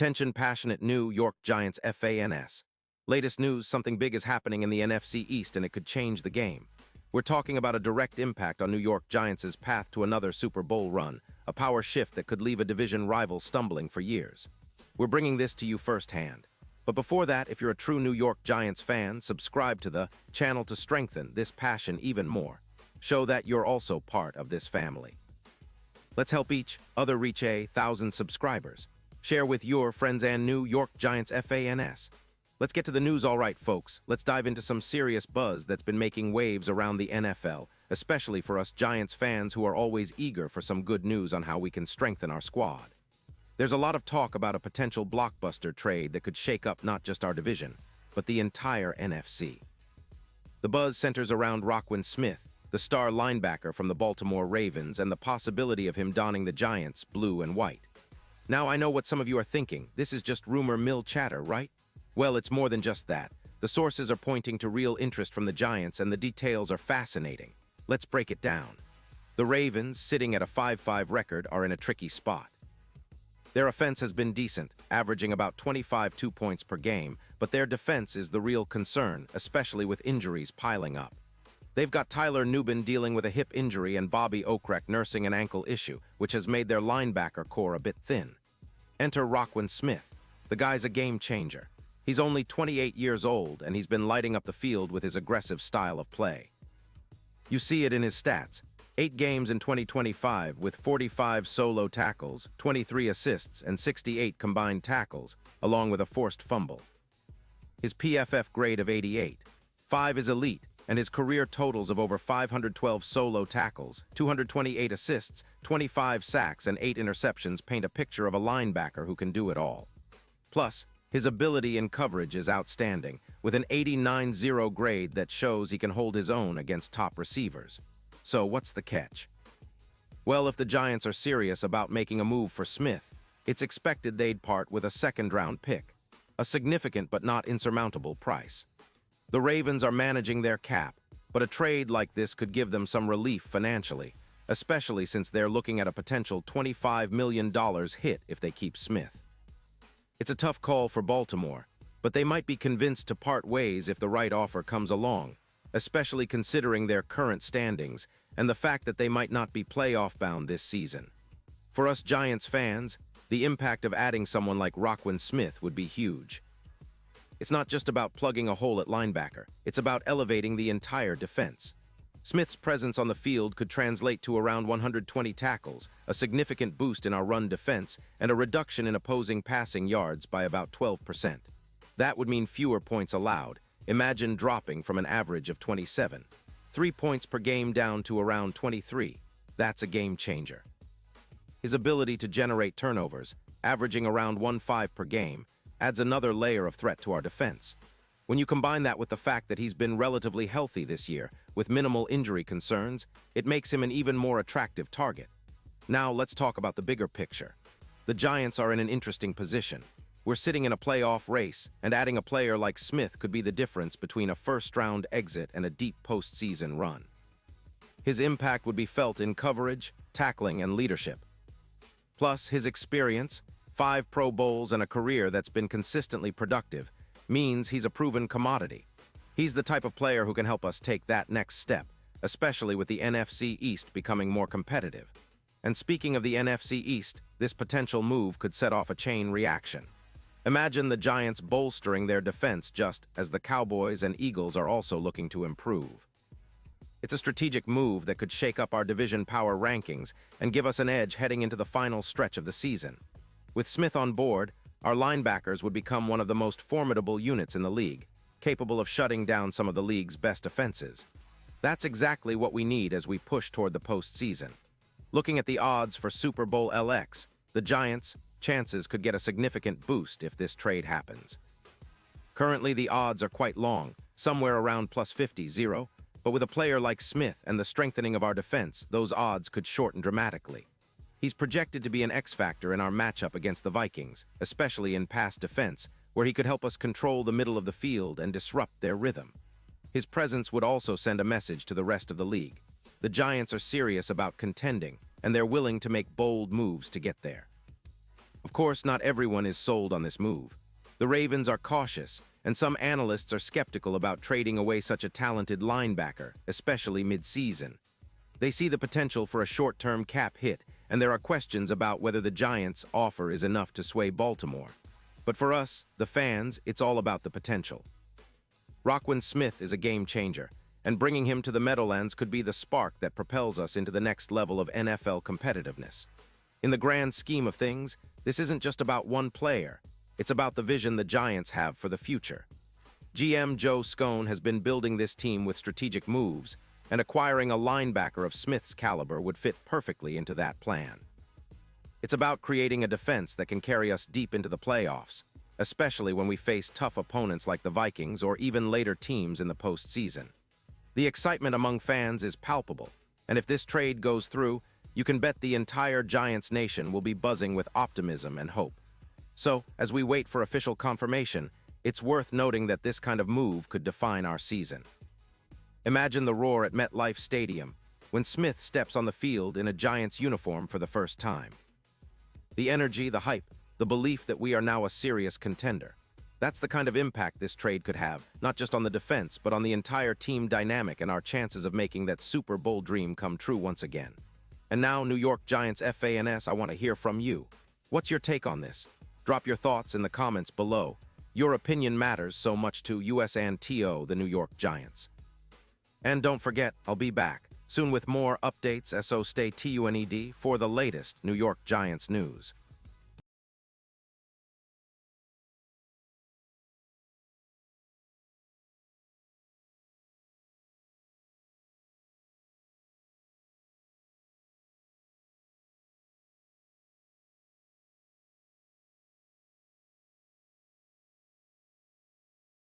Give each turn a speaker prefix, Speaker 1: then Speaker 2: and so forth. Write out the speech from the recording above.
Speaker 1: Attention passionate New York Giants fans. Latest news, something big is happening in the NFC East and it could change the game. We're talking about a direct impact on New York Giants' path to another Super Bowl run, a power shift that could leave a division rival stumbling for years. We're bringing this to you firsthand. But before that, if you're a true New York Giants fan, subscribe to the channel to strengthen this passion even more. Show that you're also part of this family. Let's help each other reach 1,000 subscribers. Share with your friends and New York Giants fans. Let's get to the news, all right, folks. Let's dive into some serious buzz that's been making waves around the NFL, especially for us Giants fans who are always eager for some good news on how we can strengthen our squad. There's a lot of talk about a potential blockbuster trade that could shake up not just our division, but the entire NFC. The buzz centers around Roquan Smith, the star linebacker from the Baltimore Ravens, and the possibility of him donning the Giants' blue and white. Now, I know what some of you are thinking. This is just rumor mill chatter, right? Well, it's more than just that. The sources are pointing to real interest from the Giants, and the details are fascinating. Let's break it down. The Ravens, sitting at a 5-5 record, are in a tricky spot. Their offense has been decent, averaging about 25 2 points per game, but their defense is the real concern, especially with injuries piling up. They've got Tyler Nubin dealing with a hip injury and Bobby Okereke nursing an ankle issue, which has made their linebacker core a bit thin. Enter Roquan Smith. The guy's a game changer. He's only 28 years old, and he's been lighting up the field with his aggressive style of play. You see it in his stats. 8 games in 2025 with 45 solo tackles, 23 assists, and 68 combined tackles, along with a forced fumble. His PFF grade of 88. 5 is elite, and his career totals of over 512 solo tackles, 228 assists, 25 sacks, and 8 interceptions paint a picture of a linebacker who can do it all. Plus, his ability in coverage is outstanding, with an 89.0 grade that shows he can hold his own against top receivers. So what's the catch? Well, if the Giants are serious about making a move for Smith, it's expected they'd part with a second-round pick, a significant but not insurmountable price. The Ravens are managing their cap, but a trade like this could give them some relief financially, especially since they're looking at a potential $25 million hit if they keep Smith. It's a tough call for Baltimore, but they might be convinced to part ways if the right offer comes along, especially considering their current standings and the fact that they might not be playoff-bound this season. For us Giants fans, the impact of adding someone like Roquan Smith would be huge. It's not just about plugging a hole at linebacker, it's about elevating the entire defense. Smith's presence on the field could translate to around 120 tackles, a significant boost in our run defense, and a reduction in opposing passing yards by about 12%. That would mean fewer points allowed. Imagine dropping from an average of 27. 3 points per game down to around 23. That's a game changer. His ability to generate turnovers, averaging around 1.5 per game, adds another layer of threat to our defense. When you combine that with the fact that he's been relatively healthy this year, with minimal injury concerns, it makes him an even more attractive target. Now let's talk about the bigger picture. The Giants are in an interesting position. We're sitting in a playoff race, and adding a player like Smith could be the difference between a first-round exit and a deep postseason run. His impact would be felt in coverage, tackling, and leadership. Plus, his experience, 5 Pro Bowls and a career that's been consistently productive, means he's a proven commodity. He's the type of player who can help us take that next step, especially with the NFC East becoming more competitive. And speaking of the NFC East, this potential move could set off a chain reaction. Imagine the Giants bolstering their defense just as the Cowboys and Eagles are also looking to improve. It's a strategic move that could shake up our division power rankings and give us an edge heading into the final stretch of the season. With Smith on board, our linebackers would become one of the most formidable units in the league, capable of shutting down some of the league's best offenses. That's exactly what we need as we push toward the postseason. Looking at the odds for Super Bowl LX, the Giants' chances could get a significant boost if this trade happens. Currently, the odds are quite long, somewhere around plus 50-0, but with a player like Smith and the strengthening of our defense, those odds could shorten dramatically. He's projected to be an X-factor in our matchup against the Vikings, especially in pass defense, where he could help us control the middle of the field and disrupt their rhythm. His presence would also send a message to the rest of the league. The Giants are serious about contending, and they're willing to make bold moves to get there. Of course, not everyone is sold on this move. The Ravens are cautious, and some analysts are skeptical about trading away such a talented linebacker, especially mid-season. They see the potential for a short-term cap hit, and there are questions about whether the Giants' offer is enough to sway Baltimore. But for us, the fans, it's all about the potential. Roquan Smith is a game changer, and bringing him to the Meadowlands could be the spark that propels us into the next level of NFL competitiveness. In the grand scheme of things, this isn't just about one player. It's about the vision the Giants have for the future. GM Joe Scone has been building this team with strategic moves, and acquiring a linebacker of Smith's caliber would fit perfectly into that plan. It's about creating a defense that can carry us deep into the playoffs, especially when we face tough opponents like the Vikings or even later teams in the postseason. The excitement among fans is palpable, and if this trade goes through, you can bet the entire Giants nation will be buzzing with optimism and hope. So, as we wait for official confirmation, it's worth noting that this kind of move could define our season. Imagine the roar at MetLife Stadium when Smith steps on the field in a Giants uniform for the first time. The energy, the hype, the belief that we are now a serious contender. That's the kind of impact this trade could have, not just on the defense, but on the entire team dynamic and our chances of making that Super Bowl dream come true once again. And now, New York Giants fans, I want to hear from you. What's your take on this? Drop your thoughts in the comments below. Your opinion matters so much to US and TO, the New York Giants. And don't forget, I'll be back soon with more updates, so stay tuned for the latest New York Giants news.